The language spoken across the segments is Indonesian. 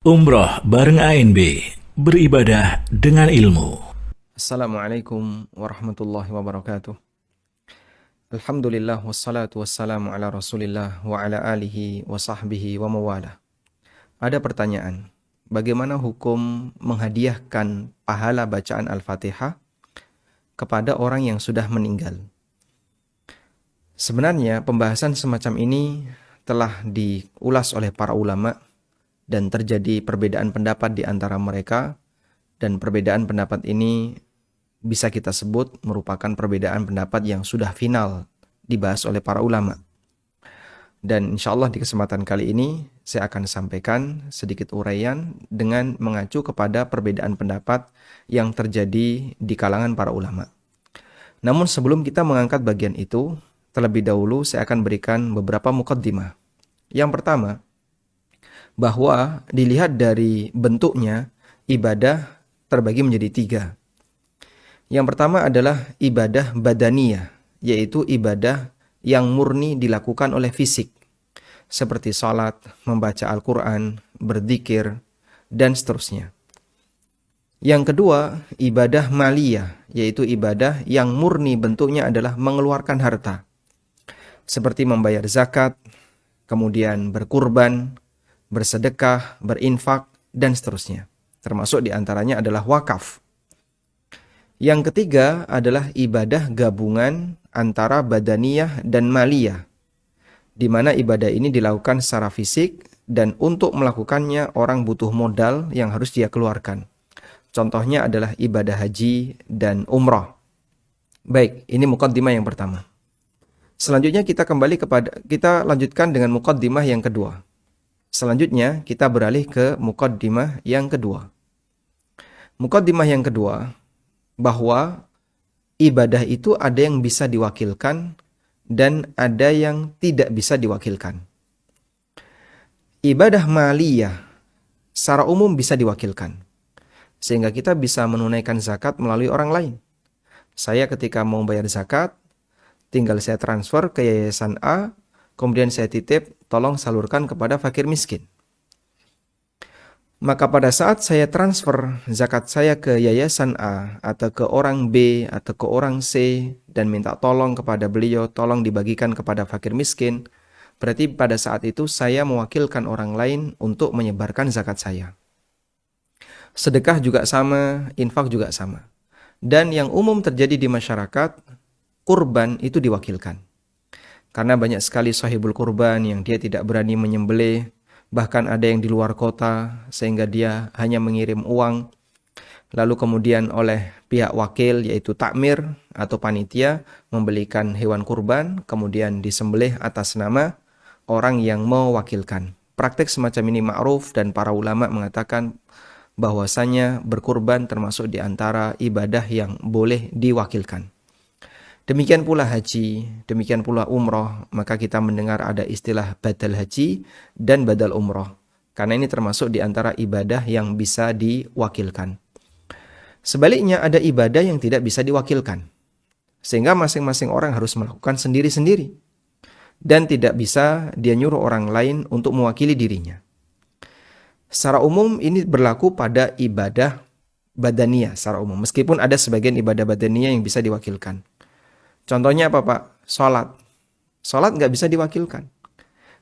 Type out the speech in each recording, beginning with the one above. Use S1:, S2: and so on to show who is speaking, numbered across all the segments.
S1: Umroh bareng ANB, beribadah dengan ilmu.
S2: Assalamualaikum warahmatullahi wabarakatuh. Alhamdulillah wassalatu wassalamu ala rasulillah wa ala alihi wa sahbihi wa mawala. Ada pertanyaan, bagaimana hukum menghadiahkan pahala bacaan Al-Fatihah kepada orang yang sudah meninggal? Sebenarnya pembahasan semacam ini telah diulas oleh para ulama dan terjadi perbedaan pendapat di antara mereka, dan perbedaan pendapat ini bisa kita sebut merupakan perbedaan pendapat yang sudah final dibahas oleh para ulama. Dan insya Allah di kesempatan kali ini saya akan sampaikan sedikit uraian dengan mengacu kepada perbedaan pendapat yang terjadi di kalangan para ulama. Namun sebelum kita mengangkat bagian itu, terlebih dahulu saya akan berikan beberapa muqaddimah. Yang pertama, bahwa dilihat dari bentuknya, ibadah terbagi menjadi tiga. Yang pertama adalah ibadah badaniyah, yaitu ibadah yang murni dilakukan oleh fisik, seperti salat, membaca Al-Quran, berzikir, dan seterusnya. Yang kedua, ibadah maliyah, yaitu ibadah yang murni bentuknya adalah mengeluarkan harta, seperti membayar zakat, kemudian berkurban, bersedekah, berinfak, dan seterusnya. Termasuk diantaranya adalah wakaf. Yang ketiga adalah ibadah gabungan antara badaniyah dan maliyah, di mana ibadah ini dilakukan secara fisik dan untuk melakukannya orang butuh modal yang harus dia keluarkan. Contohnya adalah ibadah haji dan umrah. Baik, ini muqaddimah yang pertama. Selanjutnya kita lanjutkan dengan muqaddimah yang kedua. Selanjutnya kita beralih ke muqaddimah yang kedua. Muqaddimah yang kedua, bahwa ibadah itu ada yang bisa diwakilkan dan ada yang tidak bisa diwakilkan. Ibadah maliyah secara umum bisa diwakilkan, sehingga kita bisa menunaikan zakat melalui orang lain. Saya ketika mau bayar zakat, tinggal saya transfer ke yayasan A, kemudian saya titip, tolong salurkan kepada fakir miskin. Maka pada saat saya transfer zakat saya ke yayasan A, atau ke orang B, atau ke orang C, dan minta tolong kepada beliau, tolong dibagikan kepada fakir miskin, berarti pada saat itu saya mewakilkan orang lain untuk menyebarkan zakat saya. Sedekah juga sama, infak juga sama. Dan yang umum terjadi di masyarakat, kurban itu diwakilkan. Karena banyak sekali sahibul kurban yang dia tidak berani menyembelih, bahkan ada yang di luar kota sehingga dia hanya mengirim uang, lalu kemudian oleh pihak wakil yaitu takmir atau panitia membelikan hewan kurban, kemudian disembelih atas nama orang yang mewakilkan. Praktik semacam ini ma'ruf dan para ulama mengatakan bahwasanya berkurban termasuk di antara ibadah yang boleh diwakilkan. Demikian pula haji, demikian pula umroh, maka kita mendengar ada istilah badal haji dan badal umroh. Karena ini termasuk di antara ibadah yang bisa diwakilkan. Sebaliknya ada ibadah yang tidak bisa diwakilkan. Sehingga masing-masing orang harus melakukan sendiri-sendiri. Dan tidak bisa dia nyuruh orang lain untuk mewakili dirinya. Secara umum ini berlaku pada ibadah badaniyah secara umum. Meskipun ada sebagian ibadah badaniyah yang bisa diwakilkan. Contohnya apa Pak? Sholat. Sholat nggak bisa diwakilkan.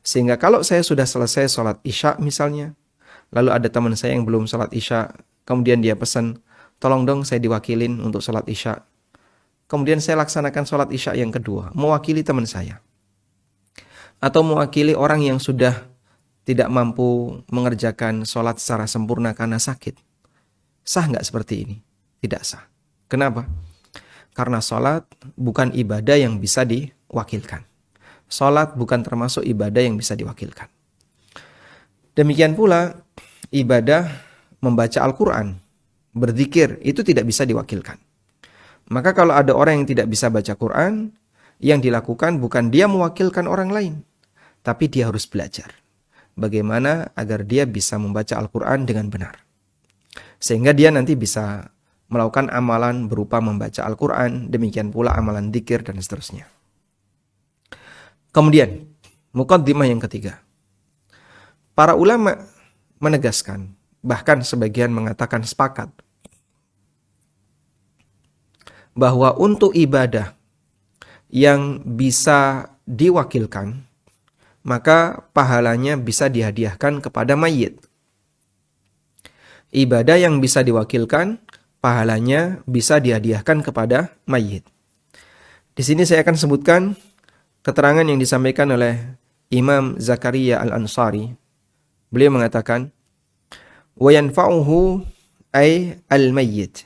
S2: Sehingga kalau saya sudah selesai sholat isya misalnya, lalu ada teman saya yang belum sholat isya, kemudian dia pesan, tolong dong saya diwakilin untuk sholat isya. Kemudian saya laksanakan sholat isya yang kedua, mewakili teman saya. Atau mewakili orang yang sudah tidak mampu mengerjakan sholat secara sempurna karena sakit. Sah nggak seperti ini? Tidak sah. Kenapa? Karena sholat bukan ibadah yang bisa diwakilkan. Sholat bukan termasuk ibadah yang bisa diwakilkan. Demikian pula ibadah membaca Al-Quran, berzikir, itu tidak bisa diwakilkan. Maka kalau ada orang yang tidak bisa baca Quran, yang dilakukan bukan dia mewakilkan orang lain, tapi dia harus belajar bagaimana agar dia bisa membaca Al-Quran dengan benar. Sehingga dia nanti bisa melakukan amalan berupa membaca Al-Quran, demikian pula amalan dzikir dan seterusnya. Kemudian, muqaddimah yang ketiga. Para ulama menegaskan, bahkan sebagian mengatakan sepakat, bahwa untuk ibadah yang bisa diwakilkan, maka pahalanya bisa dihadiahkan kepada mayit. Ibadah yang bisa diwakilkan, pahalanya bisa dihadiahkan kepada mayit. Di sini saya akan sebutkan keterangan yang disampaikan oleh Imam Zakaria Al-Ansari. Beliau mengatakan, wa yanfa'uhu ay al-mayyit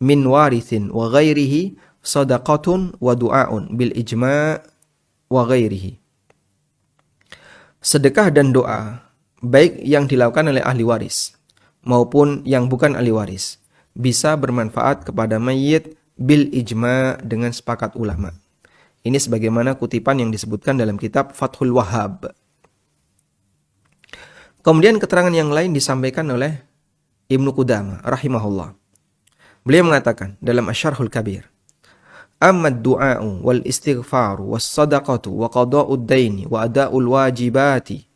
S2: min warithin wa ghairihi sadaqatun wa du'aun bil ijma' wa ghairihi. Sedekah dan doa, baik yang dilakukan oleh ahli waris maupun yang bukan ahli waris, bisa bermanfaat kepada mayit bil ijma' dengan sepakat ulama. Ini sebagaimana kutipan yang disebutkan dalam kitab Fathul Wahhab. Kemudian keterangan yang lain disampaikan oleh Ibnu Qudamah rahimahullah. Beliau mengatakan dalam Asy-Syarhul Kabir, amma ad-du'a'u wal istighfaru was sadaqatu wa qada'ud daini wa ada'ul wajibati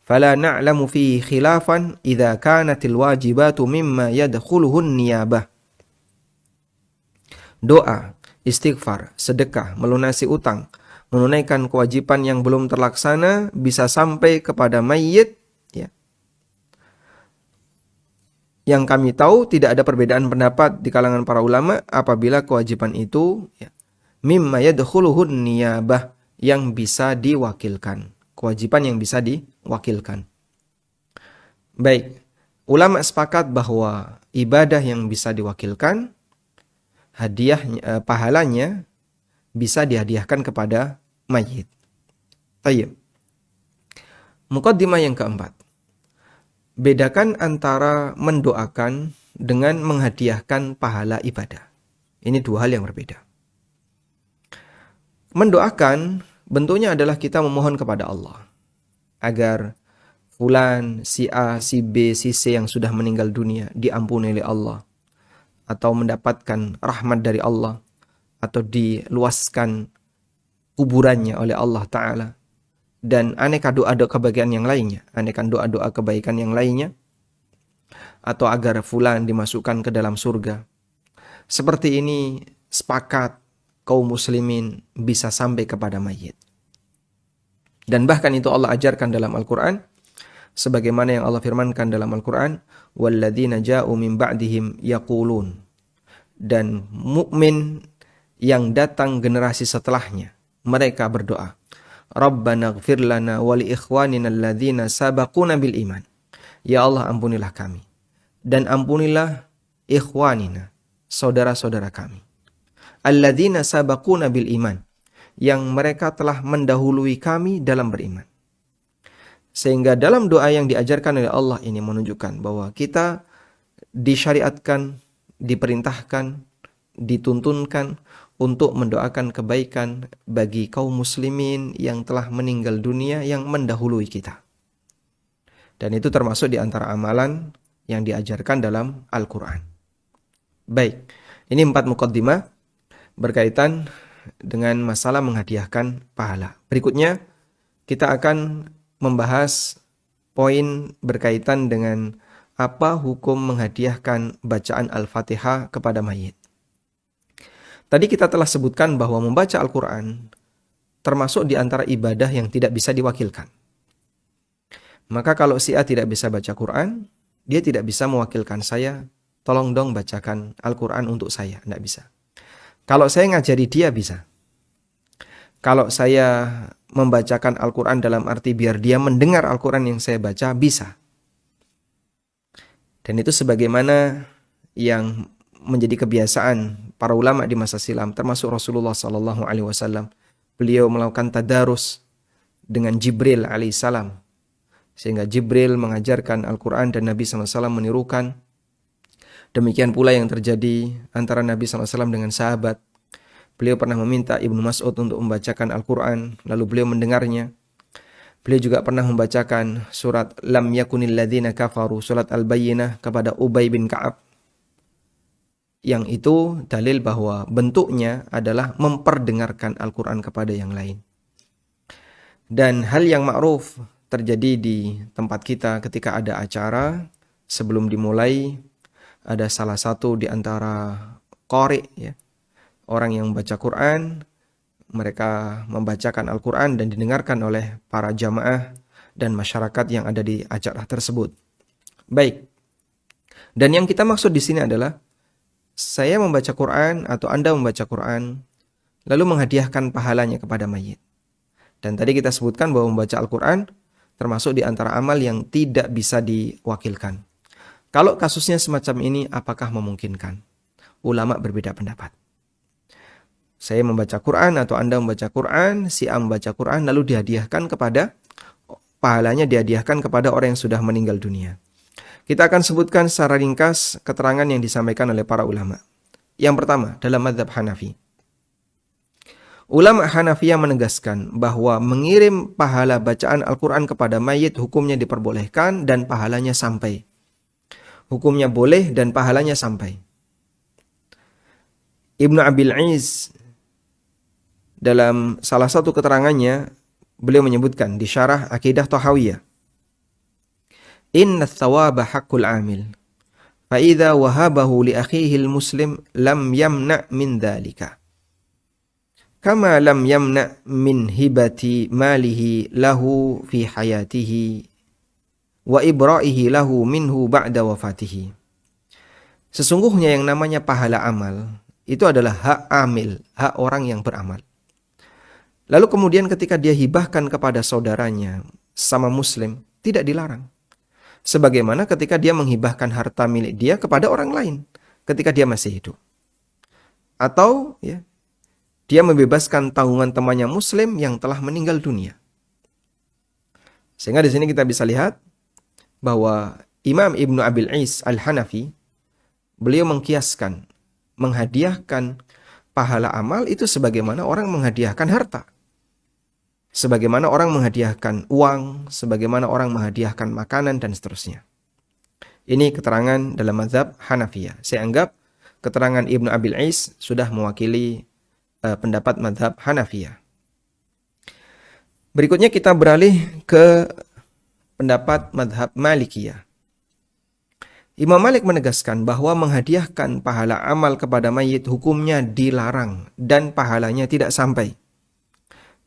S2: fala na'lamu fihi khilafan idza kanatil wajibatu mimma yadkhuluhun niyabah. Doa, istighfar, sedekah, melunasi utang, menunaikan kewajiban yang belum terlaksana bisa sampai kepada mayit, ya. Yang kami tahu tidak ada perbedaan pendapat di kalangan para ulama apabila kewajiban itu, ya, mimma yadkhuluhun niyabah, yang bisa diwakilkan. Kewajiban yang bisa diwakilkan. Baik, ulama sepakat bahwa ibadah yang bisa diwakilkan, hadiahnya, pahalanya bisa dihadiahkan kepada mayit. Tayyib. Muqaddimah yang keempat. Bedakan antara mendoakan dengan menghadiahkan pahala ibadah. Ini dua hal yang berbeda. Mendoakan bentuknya adalah kita memohon kepada Allah agar fulan, si A, si B, si C yang sudah meninggal dunia diampuni oleh Allah, atau mendapatkan rahmat dari Allah, atau diluaskan kuburannya oleh Allah Ta'ala, dan aneka doa-doa kebaikan yang lainnya, aneka doa-doa kebaikan yang lainnya, atau agar fulan dimasukkan ke dalam surga. Seperti ini sepakat kaum muslimin bisa sampai kepada mayit. Dan bahkan itu Allah ajarkan dalam Al-Quran, sebagaimana yang Allah firmankan dalam Al-Quran, وَالَّذِينَ جَاءُوا مِنْ بَعْدِهِمْ يَقُولُونَ, dan mukmin yang datang generasi setelahnya, mereka berdoa, Rabbana ighfir lana wa li ikhwanina alladhina sabaquna bil iman. Ya Allah, ampunilah kami dan ampunilah ikhwanina, saudara-saudara kami, alladzina sabaquna bil iman, yang mereka telah mendahului kami dalam beriman. Sehingga dalam doa yang diajarkan oleh Allah ini menunjukkan bahwa kita disyariatkan, diperintahkan, dituntunkan untuk mendoakan kebaikan bagi kaum muslimin yang telah meninggal dunia yang mendahului kita. Dan itu termasuk di antara amalan yang diajarkan dalam Al-Quran. Baik, ini 4 muqaddimah berkaitan dengan masalah menghadiahkan pahala. Berikutnya kita akan membahas poin berkaitan dengan apa hukum menghadiahkan bacaan Al-Fatihah kepada mayit. Tadi kita telah sebutkan bahwa membaca Al-Quran termasuk di antara ibadah yang tidak bisa diwakilkan. Maka kalau si A tidak bisa baca Quran, dia tidak bisa mewakilkan saya, tolong dong bacakan Al-Quran untuk saya. Tidak bisa. Kalau saya ngajari dia bisa. Kalau saya membacakan Al-Quran dalam arti biar dia mendengar Al-Quran yang saya baca, bisa. Dan itu sebagaimana yang menjadi kebiasaan para ulama di masa silam, termasuk Rasulullah SAW. Beliau melakukan tadarus dengan Jibril alaihissalam, sehingga Jibril mengajarkan Al-Quran dan Nabi SAW menirukan. Demikian pula yang terjadi antara Nabi SAW dengan sahabat. Beliau pernah meminta Ibnu Mas'ud untuk membacakan Al-Quran, lalu beliau mendengarnya. Beliau juga pernah membacakan surat Lam yakunil ladzina kafaru, surat Al-Bayyinah, kepada Ubay bin Ka'ab. Yang itu dalil bahwa bentuknya adalah memperdengarkan Al-Quran kepada yang lain. Dan hal yang ma'ruf terjadi di tempat kita ketika ada acara, sebelum dimulai ada salah satu di antara qari, ya, orang yang membaca Quran, mereka membacakan Al-Quran dan didengarkan oleh para jamaah dan masyarakat yang ada di acara tersebut. Baik. Dan yang kita maksud di sini adalah saya membaca Quran atau Anda membaca Quran lalu menghadiahkan pahalanya kepada mayit. Dan tadi kita sebutkan bahwa membaca Al-Quran termasuk di antara amal yang tidak bisa diwakilkan. Kalau kasusnya semacam ini, apakah memungkinkan? Ulama berbeda pendapat. Saya membaca Quran atau Anda membaca Quran, si A membaca Quran lalu pahalanya dihadiahkan kepada orang yang sudah meninggal dunia. Kita akan sebutkan secara ringkas keterangan yang disampaikan oleh para ulama. Yang pertama, dalam mazhab Hanafi. Ulama Hanafiyah menegaskan bahwa mengirim pahala bacaan Al-Quran kepada mayit hukumnya diperbolehkan dan pahalanya sampai. Hukumnya boleh dan pahalanya sampai. Ibnu Abil Iz dalam salah satu keterangannya, beliau menyebutkan di syarah Aqidah Thahawiyah, Inna thawaba haqqul amil, fa idza wahabahu li akhihi al-muslim lam yamna' min dhalika. Kama lam yamna' min hibati malihi lahu fi hayatihi wa ibra'ihi lahu minhu ba'da wafatihi. Sesungguhnya yang namanya pahala amal itu adalah hak amil, hak orang yang beramal. Lalu kemudian ketika dia hibahkan kepada saudaranya sama muslim, tidak dilarang. Sebagaimana ketika dia menghibahkan harta milik dia kepada orang lain ketika dia masih hidup. Atau ya, dia membebaskan tanggungan temannya muslim yang telah meninggal dunia. Sehingga di sini kita bisa lihat bahwa Imam Ibnu Abil Is Al-Hanafi, beliau mengkiaskan, menghadiahkan pahala amal itu sebagaimana orang menghadiahkan harta. Sebagaimana orang menghadiahkan uang, sebagaimana orang menghadiahkan makanan, dan seterusnya. Ini keterangan dalam mazhab Hanafiyah. Saya anggap keterangan Ibnu Abil Is sudah mewakili pendapat mazhab Hanafiyah. Berikutnya kita beralih ke pendapat mazhab Malikiyah. Imam Malik menegaskan bahwa menghadiahkan pahala amal kepada mayit hukumnya dilarang dan pahalanya tidak sampai.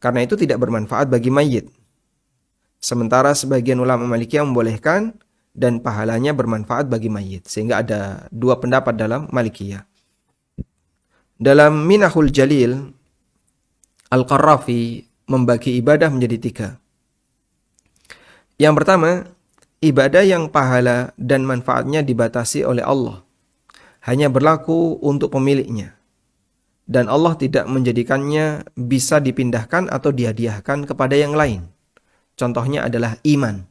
S2: Karena itu tidak bermanfaat bagi mayit. Sementara sebagian ulama Malikiyah membolehkan dan pahalanya bermanfaat bagi mayit. Sehingga ada dua pendapat dalam Malikiyah. Dalam Minahul Jalil, Al-Qarrafi membagi ibadah menjadi tiga. Yang pertama, ibadah yang pahala dan manfaatnya dibatasi oleh Allah. Hanya berlaku untuk pemiliknya. Dan Allah tidak menjadikannya bisa dipindahkan atau dihadiahkan kepada yang lain. Contohnya adalah iman.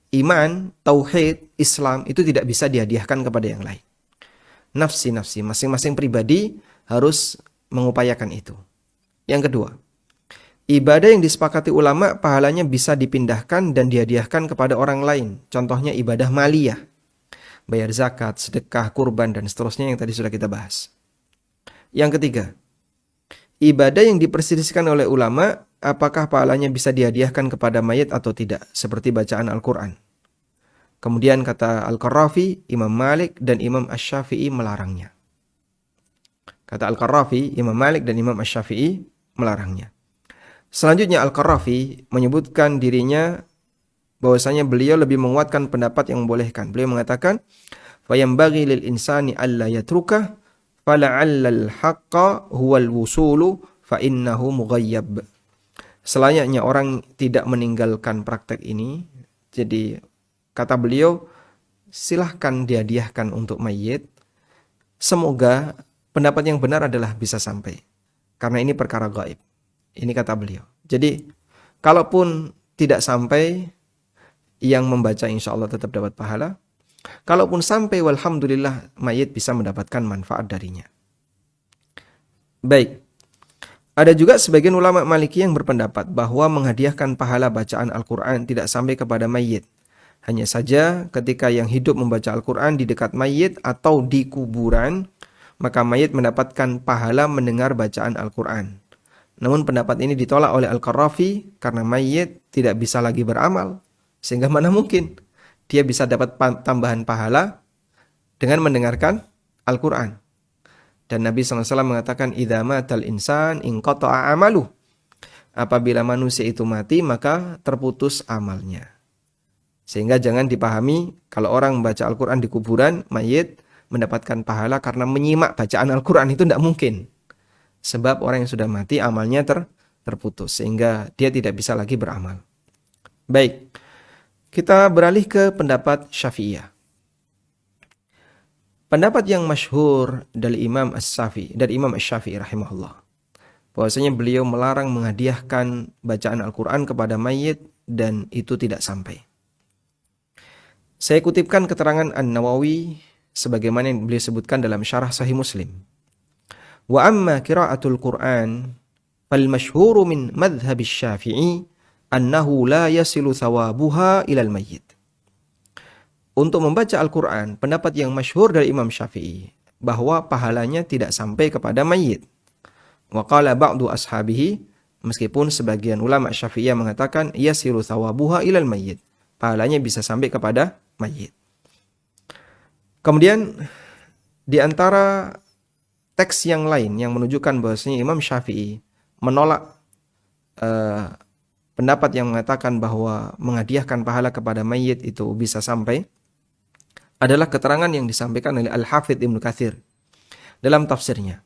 S2: Iman, tauhid, Islam itu tidak bisa dihadiahkan kepada yang lain. Nafsi-nafsi, masing-masing pribadi harus mengupayakan itu. Yang kedua, ibadah yang disepakati ulama pahalanya bisa dipindahkan dan dihadiahkan kepada orang lain. Contohnya ibadah maliyah, bayar zakat, sedekah, kurban, dan seterusnya yang tadi sudah kita bahas. Yang ketiga, ibadah yang diperselisihkan oleh ulama, apakah pahalanya bisa dihadiahkan kepada mayit atau tidak, seperti bacaan Al-Quran. Kemudian kata Al-Qarrafi, Imam Malik dan Imam Asy-Syafi'i melarangnya. Kata Al-Qarrafi, Imam Malik dan Imam Asy-Syafi'i melarangnya. Selanjutnya Al-Qarrafi menyebutkan dirinya bahwasanya beliau lebih menguatkan pendapat yang membolehkan. Beliau mengatakan, "Fayambaghi lil insani alla yatruka fala'allal haqqa huwal wusulu fa innahu mughayyab." Selayaknya orang tidak meninggalkan praktek ini. Jadi kata beliau, silahkan dihadiahkan untuk mayit. Semoga pendapat yang benar adalah bisa sampai. Karena ini perkara gaib. Ini kata beliau. Jadi kalaupun tidak sampai, yang membaca insya Allah tetap dapat pahala. Kalaupun sampai, walhamdulillah, mayit bisa mendapatkan manfaat darinya. Baik. Ada juga sebagian ulama Maliki yang berpendapat bahwa menghadiahkan pahala bacaan Al-Quran tidak sampai kepada mayit. Hanya saja ketika yang hidup membaca Al-Quran di dekat mayit atau di kuburan, maka mayit mendapatkan pahala mendengar bacaan Al-Quran. Namun pendapat ini ditolak oleh Al-Qarrafi karena mayit tidak bisa lagi beramal. Sehingga mana mungkin dia bisa dapat tambahan pahala dengan mendengarkan Al-Quran. Dan Nabi SAW mengatakan, idza matal insan inqata'a amaluh. Apabila manusia itu mati, maka terputus amalnya. Sehingga jangan dipahami kalau orang membaca Al-Quran di kuburan, mayit mendapatkan pahala karena menyimak bacaan Al-Quran, itu tidak mungkin. Sebab orang yang sudah mati amalnya terputus, sehingga dia tidak bisa lagi beramal. Baik, kita beralih ke pendapat Syafi'iyah. Pendapat yang masyhur dari Imam Asy-Syafi'i rahimahullah, bahwasanya beliau melarang menghadiahkan bacaan Al-Quran kepada mayit dan itu tidak sampai. Saya kutipkan keterangan An-Nawawi sebagaimana yang beliau sebutkan dalam syarah Sahih Muslim. Wa amma qira'atul Qur'an fal masyhuru min madhhab Asy-Syafi'i annahu la yasilu thawabuha ilal mayyit. Untuk membaca Al-Quran, pendapat yang masyhur dari Imam Syafi'i bahwa pahalanya tidak sampai kepada mayit. Wa qala ba'du ashabihi, meskipun sebagian ulama Syafi'iyah mengatakan yasilu thawabuha ilal mayyit, pahalanya bisa sampai kepada mayit. Kemudian di antara teks yang lain yang menunjukkan bahwasanya Imam Syafi'i menolak pendapat yang mengatakan bahwa menghadiahkan pahala kepada mayit itu bisa sampai adalah keterangan yang disampaikan oleh Al-Hafidz Ibnu Katsir dalam tafsirnya.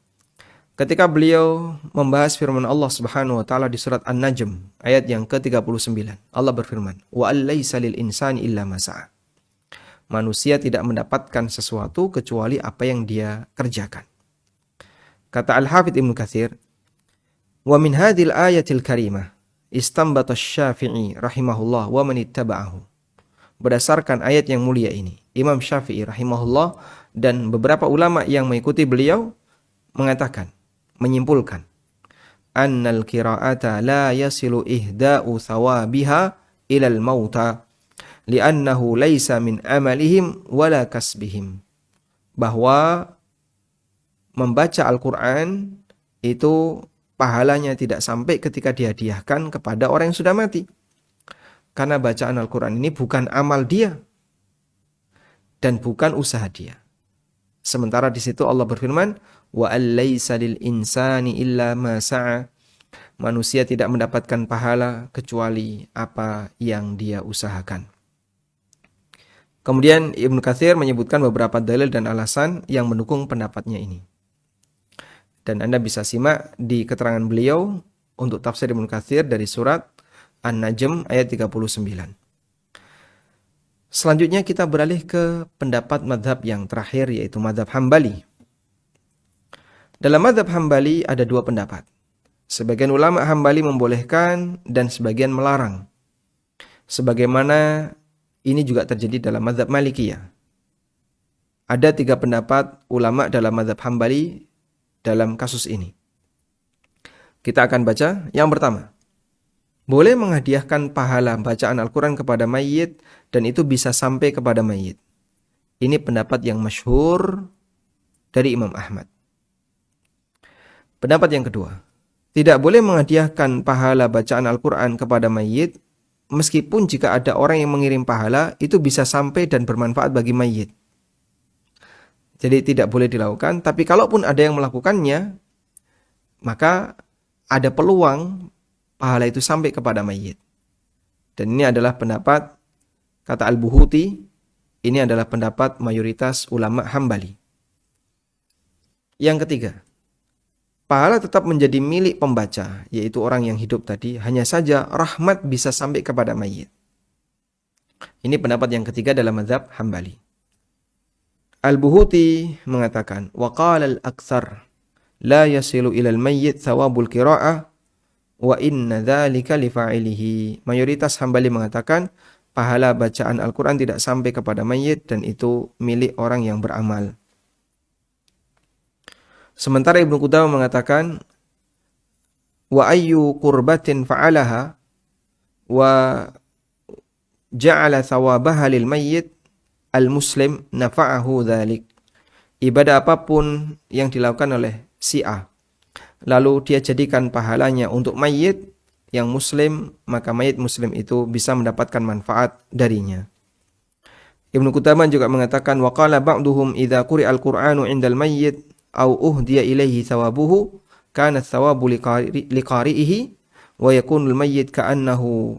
S2: Ketika beliau membahas firman Allah Subhanahu wa taala di surat An-Najm ayat yang ke-39. Allah berfirman, "Wa allaisa lil insani illa ma sa'a." Manusia tidak mendapatkan sesuatu kecuali apa yang dia kerjakan. Kata Al-Hafidz Ibnu Katsir, "Wa min hadhil ayatil karimah istanbata Asy-Syafi'i rahimahullah wa man ittaba'ahu." Berdasarkan ayat yang mulia ini, Imam Syafi'i rahimahullah dan beberapa ulama yang mengikuti beliau mengatakan, menyimpulkan, annal qira'ata la yasilu ihda'u thawabiha ilal mauta li'annahu laisa min amalihim wala kasbihim. Bahwa membaca Al-Quran itu pahalanya tidak sampai ketika dihadiahkan kepada orang yang sudah mati. Karena bacaan Al-Quran ini bukan amal dia dan bukan usaha dia. Sementara di situ Allah berfirman, wa allaisa lil insani illa ma sa'a. Manusia tidak mendapatkan pahala kecuali apa yang dia usahakan. Kemudian Ibnu Katsir menyebutkan beberapa dalil dan alasan yang mendukung pendapatnya ini. Dan Anda bisa simak di keterangan beliau untuk tafsir Ibnu Katsir dari surat An-Najm ayat 39. Selanjutnya kita beralih ke pendapat madhab yang terakhir, yaitu madhab Hambali. Dalam madhab Hambali ada dua pendapat. Sebagian ulama Hambali membolehkan dan sebagian melarang. Sebagaimana ini juga terjadi dalam madhab Malikiyah. Ada 3 pendapat ulama dalam madhab Hambali dalam kasus ini. Kita akan baca yang pertama. Boleh menghadiahkan pahala bacaan Al-Quran kepada mayit dan itu bisa sampai kepada mayit. Ini pendapat yang masyhur dari Imam Ahmad. Pendapat yang kedua. Tidak boleh menghadiahkan pahala bacaan Al-Quran kepada mayit meskipun jika ada orang yang mengirim pahala itu bisa sampai dan bermanfaat bagi mayit. Jadi tidak boleh dilakukan, tapi kalaupun ada yang melakukannya, maka ada peluang pahala itu sampai kepada mayit. Dan ini adalah pendapat, kata Al-Buhuti, ini adalah pendapat mayoritas ulama Hambali. Yang ketiga, pahala tetap menjadi milik pembaca, yaitu orang yang hidup tadi, hanya saja rahmat bisa sampai kepada mayit. Ini pendapat yang ketiga dalam mazhab Hambali. Al-Buhuti mengatakan, wa qala al-aktsar la yasilu ilal mayyit thawabul qira'ah wa inna dzalika li fa'ilihi. Mayoritas Hambali mengatakan pahala bacaan Al-Quran tidak sampai kepada mayit dan itu milik orang yang beramal. Sementara Ibnu Qudamah mengatakan wa ayyu qurbatin fa'alaha wa ja'ala thawabaha lil mayyit al-muslim nafa'ahu dzalik. Ibadah apapun yang dilakukan oleh si A, lalu dia jadikan pahalanya untuk mayit yang muslim, maka mayit muslim itu bisa mendapatkan manfaat darinya. Ibnu Qudamah juga mengatakan wa qala ba'duhum idza quri'al Qur'anu 'indal mayyit aw uhdiya ilaihi thawabuhu kana thawabu liqari'ihi wa yakunul mayyit ka'annahu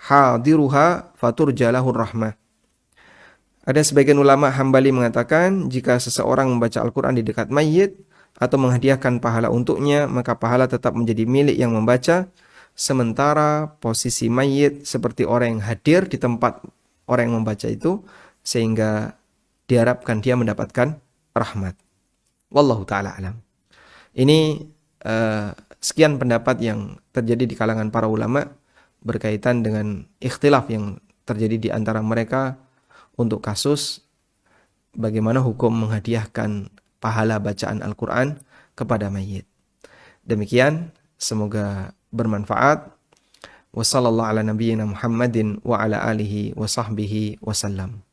S2: hadiruha faturja lahu rahmah. Ada sebagian ulama Hambali mengatakan jika seseorang membaca Al-Qur'an di dekat mayit atau menghadiahkan pahala untuknya, maka pahala tetap menjadi milik yang membaca, sementara posisi mayit seperti orang yang hadir di tempat orang yang membaca itu, sehingga diharapkan dia mendapatkan rahmat. Wallahu ta'ala alam. Ini sekian pendapat yang terjadi di kalangan para ulama berkaitan dengan ikhtilaf yang terjadi di antara mereka untuk kasus bagaimana hukum menghadiahkan pahala bacaan Al-Quran kepada mayit. Demikian, semoga bermanfaat. Wassallallahu ala nabiyyina Muhammadin wa ala alihi wa sahbihi wasallam.